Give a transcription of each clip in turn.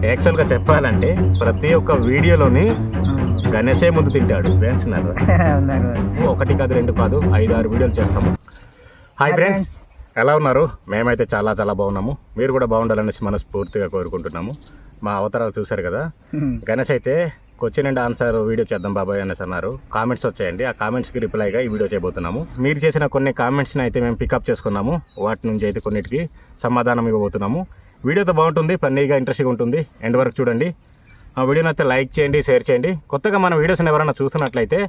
యాక్చువల్గా చెప్పాలంటే ప్రతి ఒక్క వీడియోలోని గణేశే ముందు తింటాడు. ఫ్రెండ్స్ ఉన్నారు, ఒకటి కాదు రెండు కాదు 5-6 వీడియోలు చేస్తాము. హాయ్ ఫ్రెండ్స్, ఎలా ఉన్నారు? మేమైతే చాలా చాలా బాగున్నాము. మీరు కూడా బాగుండాలనేసి మనస్ఫూర్తిగా కోరుకుంటున్నాము. మా అవతారాలు చూశారు కదా. గణేష్ అయితే క్వశ్చన్ అండ్ ఆన్సర్ వీడియో చేద్దాం బాబాయ్ అనేసి అన్నారు. కామెంట్స్ వచ్చాయండి, ఆ కామెంట్స్కి రిప్లైగా ఈ వీడియో చేయబోతున్నాము. మీరు చేసిన కొన్ని కామెంట్స్ని అయితే మేము పికప్ చేసుకున్నాము. వాటి నుంచి అయితే కొన్నిటికి సమాధానం ఇవ్వబోతున్నాము. వీడియోతో బాగుంటుంది, ఫన్నీగా ఇంట్రెస్టింగ్ ఉంటుంది. ఎండ్ వరకు చూడండి. ఆ వీడియోని అయితే లైక్ చేయండి, షేర్ చేయండి. కొత్తగా మన వీడియోస్ని ఎవరైనా చూస్తున్నట్లయితే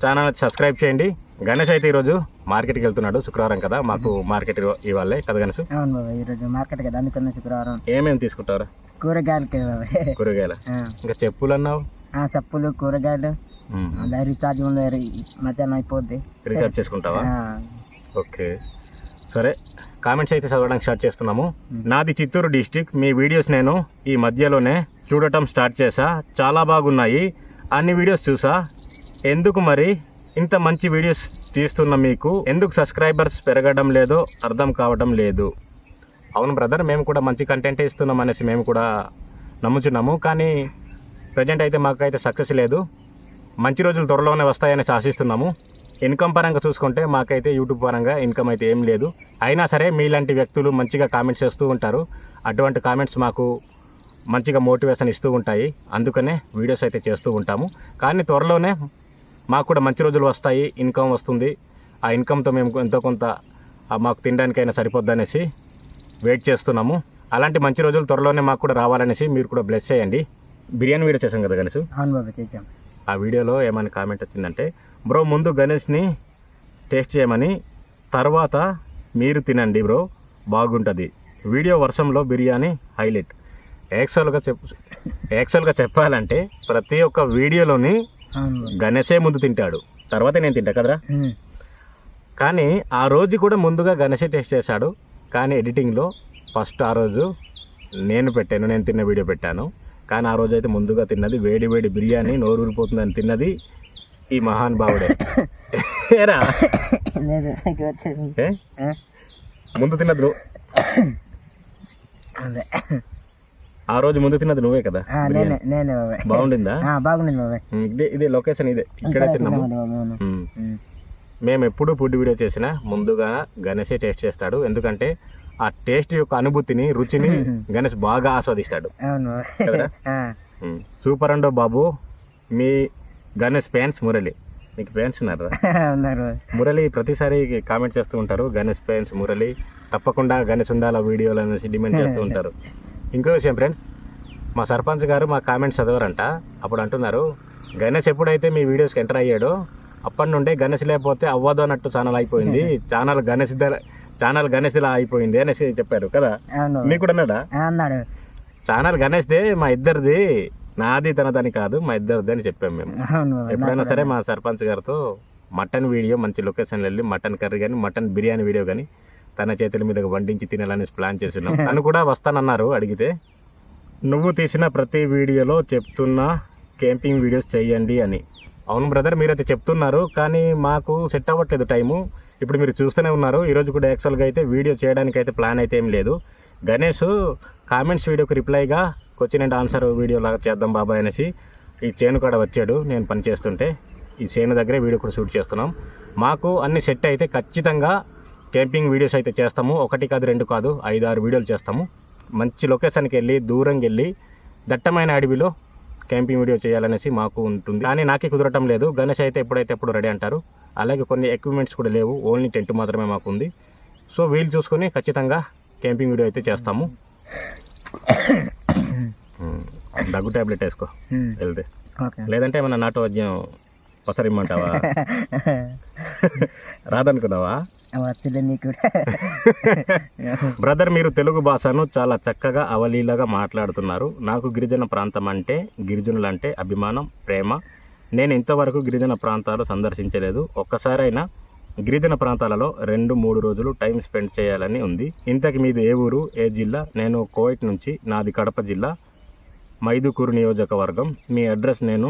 ఛానల్ అయితే సబ్స్క్రైబ్ చేయండి. గణేష్ అయితే ఈరోజు మార్కెట్కి వెళ్తున్నాడు. శుక్రవారం కదా, మాకు మార్కెట్ ఇవ్వాలి కదా గణేష్? అవును బాబా, ఈరోజు మార్కెట్ కదా, అందుకని శుక్రవారం. ఏమేమి తీసుకుంటారు? కూరగాయలు. ఇంకా చెప్పులు అన్నావు? చెప్పులు, కూరగాయలు, రీఛార్జ్ మధ్యాహ్నం అయిపోద్ది. రీఛార్జ్ చేసుకుంటావా? ఓకే సరే, కామెంట్స్ అయితే చదవడానికి స్టార్ట్ చేస్తున్నాము. నాది చిత్తూరు డిస్టిక్. మీ వీడియోస్ నేను ఈ మధ్యలోనే చూడటం స్టార్ట్ చేశా. చాలా బాగున్నాయి. అన్ని వీడియోస్ చూసా. ఎందుకు మరి ఇంత మంచి వీడియోస్ తీస్తున్న మీకు ఎందుకు సబ్స్క్రైబర్స్ పెరగడం లేదో అర్థం కావడం లేదు. అవును బ్రదర్, మేము కూడా మంచి కంటెంట్ ఇస్తున్నాం అనేసి మేము కూడా నమ్ముచున్నాము. కానీ ప్రజెంట్ అయితే మాకైతే సక్సెస్ లేదు. మంచి రోజులు త్వరలోనే వస్తాయనేసి ఆశిస్తున్నాము. ఇన్కమ్ పరంగా చూసుకుంటే మాకైతే యూట్యూబ్ పరంగా ఇన్కమ్ అయితే ఏం లేదు. అయినా సరే మీలాంటి వ్యక్తులు మంచిగా కామెంట్స్ చేస్తూ ఉంటారు. అటువంటి కామెంట్స్ మాకు మంచిగా మోటివేషన్ ఇస్తూ ఉంటాయి. అందుకనే వీడియోస్ అయితే చేస్తూ ఉంటాము. కానీ త్వరలోనే మాకు కూడా మంచి రోజులు వస్తాయి, ఇన్కమ్ వస్తుంది. ఆ ఇన్కమ్తో మేము ఎంతో కొంత మాకు తినడానికైనా సరిపోద్దనేసి వెయిట్ చేస్తున్నాము. అలాంటి మంచి రోజులు త్వరలోనే మాకు కూడా రావాలనేసి మీరు కూడా బ్లెస్ చేయండి. బిర్యానీ వీడియో చేసాం కదా గణేష్? అవును బాబా, చేసాం. ఆ వీడియోలో ఏమైనా కామెంట్ వచ్చిందంటే, బ్రో ముందు గణేష్ని టేస్ట్ చేయమని, తర్వాత మీరు తినండి బ్రో, బాగుంటుంది. వీడియో వర్షంలో బిర్యానీ హైలైట్. యాక్చువల్గా చెప్పాలంటే ప్రతి ఒక్క వీడియోలోని గణేశే ముందు తింటాడు, తర్వాత నేను తింటా కదరా. కానీ ఆ రోజు కూడా ముందుగా గణేశే టేస్ట్ చేశాడు. కానీ ఎడిటింగ్లో ఫస్ట్ ఆ రోజు నేను తిన్న వీడియో పెట్టాను. కానీ ఆ రోజు అయితే ముందుగా తిన్నది వేడి వేడి బిర్యానీ, నోరు ఊరిపోతుందని తిన్నది ఈ మహానుభావుడే. ఏరా ముందు తిన్నది నువ్వు, ఆ రోజు ముందు తిన్నది నువ్వే కదా. బాగుండిందా? ఇదే లొకేషన్, ఇక్కడే తిన్నాము. మేము ఎప్పుడు ఫుడ్ వీడియో చేసినా ముందుగా గణేషే టేస్ట్ చేస్తాడు. ఎందుకంటే ఆ టేస్ట్ యొక్క అనుభూతిని, రుచిని గణేష్ బాగా ఆస్వాదిస్తాడు కదా. సూపర్ అండో బాబు. మీ గణేష్ ఫ్యాన్స్ మురళి. మీకు ఫ్యాన్స్ ఉన్నారా? మురళి ప్రతిసారి కామెంట్ చేస్తూ ఉంటారు. గణేష్ ఫ్యాన్స్ మురళి, తప్పకుండా గణేష్ ఉండాలి వీడియోలు అనేసి డిమాండ్ చేస్తూ ఉంటారు. ఇంకో విషయం ఫ్రెండ్స్, మా సర్పంచ్ గారు మా కామెంట్స్ చదవరంట. అప్పుడు అంటున్నారు, గణేష్ ఎప్పుడైతే మీ వీడియోస్కి ఎంటర్ అయ్యాడో అప్పటి నుండే గణేష్ లేకపోతే అవ్వదు అన్నట్టు ఛానల్ అయిపోయింది, ఛానల్ గణేష్లా అయిపోయింది అనేసి చెప్పారు కదా. నీకు కూడా అన్నాడా? ఛానల్ గణేష్దే, మా ఇద్దరిది, నాది తనదని కాదు, మా ఇద్దరిది అని చెప్పాము మేము. ఎప్పుడైనా సరే మా సర్పంచ్ గారితో మటన్ వీడియో, మంచి లొకేషన్ వెళ్ళి మటన్ కర్రీ కానీ మటన్ బిర్యానీ వీడియో కానీ తన చేతుల మీద వండించి తినాలని ప్లాన్ చేస్తున్నాం. తను కూడా వస్తానన్నారు అడిగితే. నువ్వు తీసిన ప్రతి వీడియోలో చెప్తున్నా క్యాంపింగ్ వీడియోస్ చేయండి అని. అవును బ్రదర్, మీరైతే చెప్తున్నారు, కానీ మాకు సెట్ అవ్వట్లేదు టైము. ఇప్పుడు మీరు చూస్తూనే ఉన్నారు. ఈరోజు కూడా యాక్చువల్గా అయితే వీడియో చేయడానికి అయితే ప్లాన్ అయితే ఏం లేదు. గణేష్ కామెంట్స్ వీడియోకి రిప్లైగా క్వశ్చన్ అండ్ ఆన్సర్ వీడియో లాగా చేద్దాం బాబాయ్ అనేసి ఈ చేను కాడ వచ్చాడు. నేను పని చేస్తుంటే ఈ చేను దగ్గరే వీడియో కూడా షూట్ చేస్తున్నాం. మాకు అన్ని సెట్ అయితే ఖచ్చితంగా క్యాంపింగ్ వీడియోస్ అయితే చేస్తాము. ఒకటి కాదు రెండు కాదు 5-6 వీడియోలు చేస్తాము. మంచి లొకేషన్కి వెళ్ళి, దూరంగా వెళ్ళి, దట్టమైన అడవిలో క్యాంపింగ్ వీడియో చేయాలనేసి మాకు ఉంటుంది. కానీ నాకే కుదరటం లేదు. గణేష్ అయితే ఎప్పుడు రెడీ అంటారు. అలాగే కొన్ని ఎక్విప్మెంట్స్ కూడా లేవు, ఓన్లీ టెంట్ మాత్రమే మాకు ఉంది. సో వీలు చూసుకొని ఖచ్చితంగా క్యాంపింగ్ వీడియో అయితే చేస్తాము. దగ్గు టాబ్లెట్ వేసుకో వెళ్తే, లేదంటే ఏమన్నా నాటు వైద్యం పసరిమ్మంటావా? రాదనుకున్నావా? బ్రదర్, మీరు తెలుగు భాషను చాలా చక్కగా అవలీలగా మాట్లాడుతున్నారు. నాకు గిరిజన ప్రాంతం అంటే, గిరిజనులంటే అభిమానం, ప్రేమ. నేను ఇంతవరకు గిరిజన ప్రాంతాలు సందర్శించలేదు. ఒక్కసారైనా గిరిజన ప్రాంతాలలో 2-3 రోజులు టైం స్పెండ్ చేయాలని ఉంది. ఇంతకి మీది ఏ ఊరు, ఏ జిల్లా? నేను కోవైట్ నుంచి, నాది కడప జిల్లా, మైదుకూరు నియోజకవర్గం. మీ అడ్రస్ నేను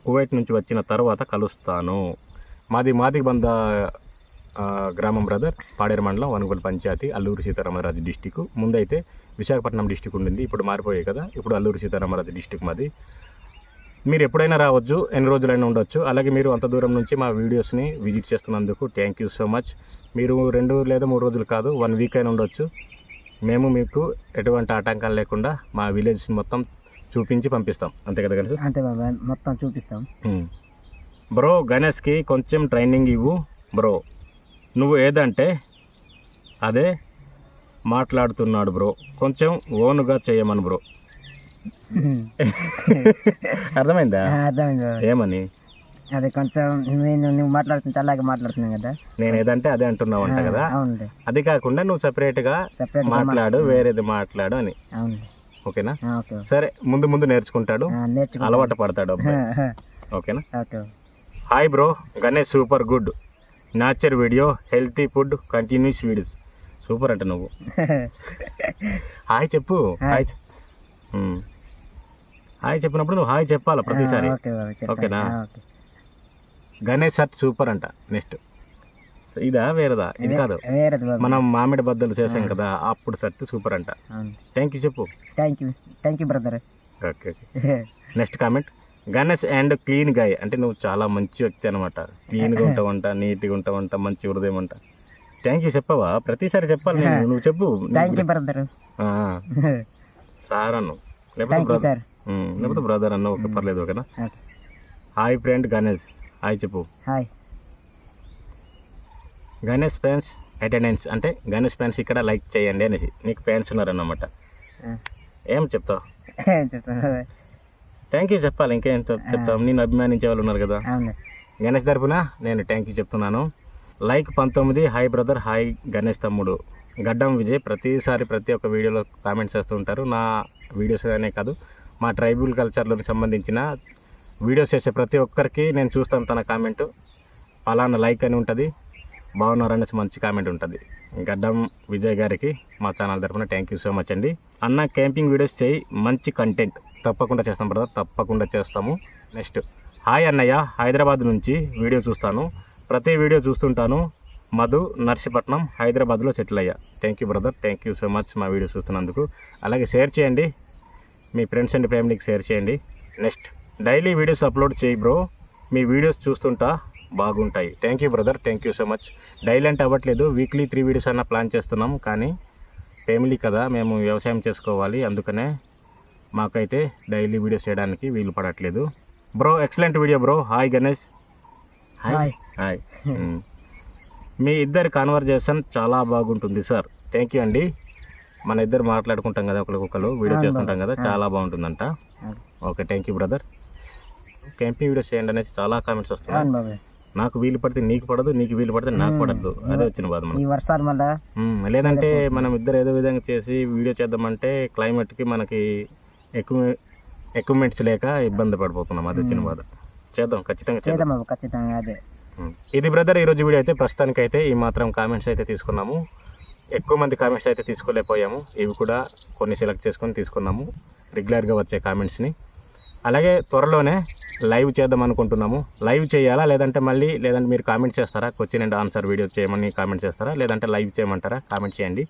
కువైట్ నుంచి వచ్చిన తర్వాత కలుస్తాను. మాది బంద గ్రామం బ్రదర్, పాడేరు మండలం, వనుగోలు పంచాయతీ, అల్లూరు సీతారామరాజు డిస్టిక్. ముందైతే విశాఖపట్నం డిస్టిక్ ఉండింది, ఇప్పుడు మారిపోయాయి కదా, ఇప్పుడు అల్లూరు సీతారామరాజు డిస్టిక్ మాది. మీరు ఎప్పుడైనా రావచ్చు, ఎన్ని రోజులైనా ఉండొచ్చు. అలాగే మీరు అంత దూరం నుంచి మా వీడియోస్ని విజిట్ చేస్తున్నందుకు థ్యాంక్ యూ సో మచ్. మీరు 2 లేదా 3 రోజులు కాదు, 1 వీక్ అయినా ఉండొచ్చు. మేము మీకు ఎటువంటి ఆటంకాలు లేకుండా మా విలేజ్ని మొత్తం చూపించి పంపిస్తాం. అంతే కదా గణేష్? అంతే బాబాయ్, మొత్తం చూపిస్తాం. బ్రో, గణేష్కి కొంచెం ట్రైనింగ్ ఇవ్వు బ్రో. నువ్వు ఏదంటే అదే మాట్లాడుతున్నాడు బ్రో, కొంచెం ఓనుగా చేయమను బ్రో. అర్థమైందా? అర్థమైంది బాబాయ్. ఏమని? అదే కొంచెం నువ్వు మాట్లాడుతుంటే అలాగే మాట్లాడుతున్నావు కదా, నేను ఏదంటే అదే అంటున్నావు అంట కదా. అవునండి. అది కాకుండా నువ్వు సపరేట్గా సెపరేట్ మాట్లాడు, వేరేది మాట్లాడు అని. అవునండి. ఓకేనా? ఓకే. సరే, ముందు నేర్చుకుంటాడు, అలవాటు పడతాడు అబ్బాయి. ఓకేనా? Okay. Hi bro, Ganesh super good. Nature video, healthy food, continuous videos. Super అంట నువ్వు. హాయ్ చెప్పు. హాయ్ చెప్పినప్పుడు నువ్వు హాయ్ చెప్పాలి ప్రతిసారి. ఓకేనా? గణేష్ షర్ట్ సూపర్ అంట. నెక్స్ట్ ఇదా వేరేదా? ఇది కాదు, మనం మామిడి బద్దలు చేసాం కదా, అప్పుడు షర్ట్ సూపర్ అంట. థ్యాంక్ యూ చెప్పు. Thank you brother. Okay. Next comment, Ganesh and clean guy. అంటే నువ్వు చాలా మంచి వ్యక్తి అనమాట. క్లీన్గా ఉంటావంట, నీట్గా ఉంటావంట, మంచి హృదయం అంట. థ్యాంక్ యూ చెప్పవా? ప్రతిసారి చెప్పాలి నేను, నువ్వు చెప్పు. Thank you brother. సార్ అన్ను, లేకపోతే బ్రదర్ అన్న, ఓకే పర్లేదు. ఓకేనా? హాయ్ ఫ్రెండ్ గణేష్, హాయ్ చెప్పు. హాయ్. గణేష్ ఫ్యాన్స్ అటెండెన్స్ అంటే గణేష్ ఫ్యాన్స్ ఇక్కడ లైక్ చేయండి అనేసి నీకు ఫ్యాన్స్ ఉన్నారన్నమాట. ఏం చెప్తావు? థ్యాంక్ యూ చెప్పాలి, ఇంకేం చెప్తాం. నేను అభిమానించే వాళ్ళు ఉన్నారు కదా. గణేష్ తరపున నేను థ్యాంక్ యూ చెప్తున్నాను. Like 19. Hi brother, hi Ganesh తమ్ముడు. గడ్డం విజయ్ ప్రతిసారి ప్రతి ఒక్క వీడియోలో కామెంట్స్ చేస్తూ ఉంటారు. నా వీడియోస్ అనే కాదు, మా ట్రైబల్ కల్చర్లకు సంబంధించిన వీడియోస్ చేసే ప్రతి ఒక్కరికి నేను చూస్తాను తన కామెంటు. పలానా లైక్ అని ఉంటుంది, బాగున్నారనేసి మంచి కామెంట్ ఉంటుంది. గడ్డం విజయ్ గారికి మా ఛానల్ తరఫున థ్యాంక్ యూ సో మచ్ అండి. అన్న క్యాంపింగ్ వీడియోస్ చేయి, మంచి కంటెంట్. తప్పకుండా చేస్తాం బ్రదర్, తప్పకుండా చేస్తాము. నెక్స్ట్, హాయ్ అన్నయ్య, హైదరాబాద్ నుంచి వీడియో చూస్తాను, ప్రతి వీడియో చూస్తుంటాను. మధు, నర్సీపట్నం, హైదరాబాద్లో సెటిల్ అయ్యా. Thank you brother, thank you so much మా వీడియో చూస్తున్నందుకు. అలాగే షేర్ చేయండి, మీ ఫ్రెండ్స్ అండ్ ఫ్యామిలీకి షేర్ చేయండి. నెక్స్ట్, డైలీ వీడియోస్ అప్లోడ్ చేయి బ్రో, మీ వీడియోస్ చూస్తుంటా బాగుంటాయి. Thank you brother, thank you so much. Daily అంటే అవ్వట్లేదు, వీక్లీ 3 వీడియోస్ అన్న ప్లాన్ చేస్తున్నాం. కానీ ఫ్యామిలీ కదా, మేము వ్యవసాయం చేసుకోవాలి, అందుకనే మాకైతే డైలీ వీడియోస్ చేయడానికి వీలు పడట్లేదు. Bro excellent video bro. Hi Ganesh. Hi. Hi. మీ ఇద్దరి కాన్వర్జేషన్ చాలా బాగుంటుంది సార్. థ్యాంక్ యూ అండి. మన ఇద్దరు మాట్లాడుకుంటాం కదా, ఒకరికొకరు వీడియో చేస్తుంటాం కదా, చాలా బాగుంటుందంట. Okay, thank you brother. Camping videos చేయండి అనేసి చాలా కామెంట్స్ వస్తున్నాయి. నాకు వీలు పడితే నీకు పడదు, నీకు వీలు పడితే నాకు పడద్దు. అదే వచ్చిన బాధ మనకి. లేదంటే మనం ఇద్దరు ఏదో విధంగా చేసి వీడియో చేద్దామంటే క్లైమేట్కి మనకి ఎక్విప్మెంట్స్ లేక ఇబ్బంది పడిపోతున్నాం. అది వచ్చిన బాధ. చేద్దాం, ఖచ్చితంగా చేద్దాం. ఇది బ్రదర్ ఈరోజు వీడియో అయితే. ప్రస్తుతానికైతే ఈ మాత్రం కామెంట్స్ అయితే తీసుకున్నాము. ఎక్కువ మంది కామెంట్స్ అయితే తీసుకోలేకపోయాము. ఇవి కూడా కొన్ని సెలెక్ట్ చేసుకొని తీసుకున్నాము, రెగ్యులర్గా వచ్చే కామెంట్స్ని. అలాగే త్వరలోనే లైవ్ చేద్దాం అనుకుంటున్నాము. లైవ్ చేయాలా లేదంటే లేదంటే మీరు కామెంట్ చేస్తారా? క్వశ్చన్ అండ్ ఆన్సర్ వీడియో చేయమని కామెంట్ చేస్తారా? లేదంటే లైవ్ చేయమంటారా? కామెంట్ చేయండి.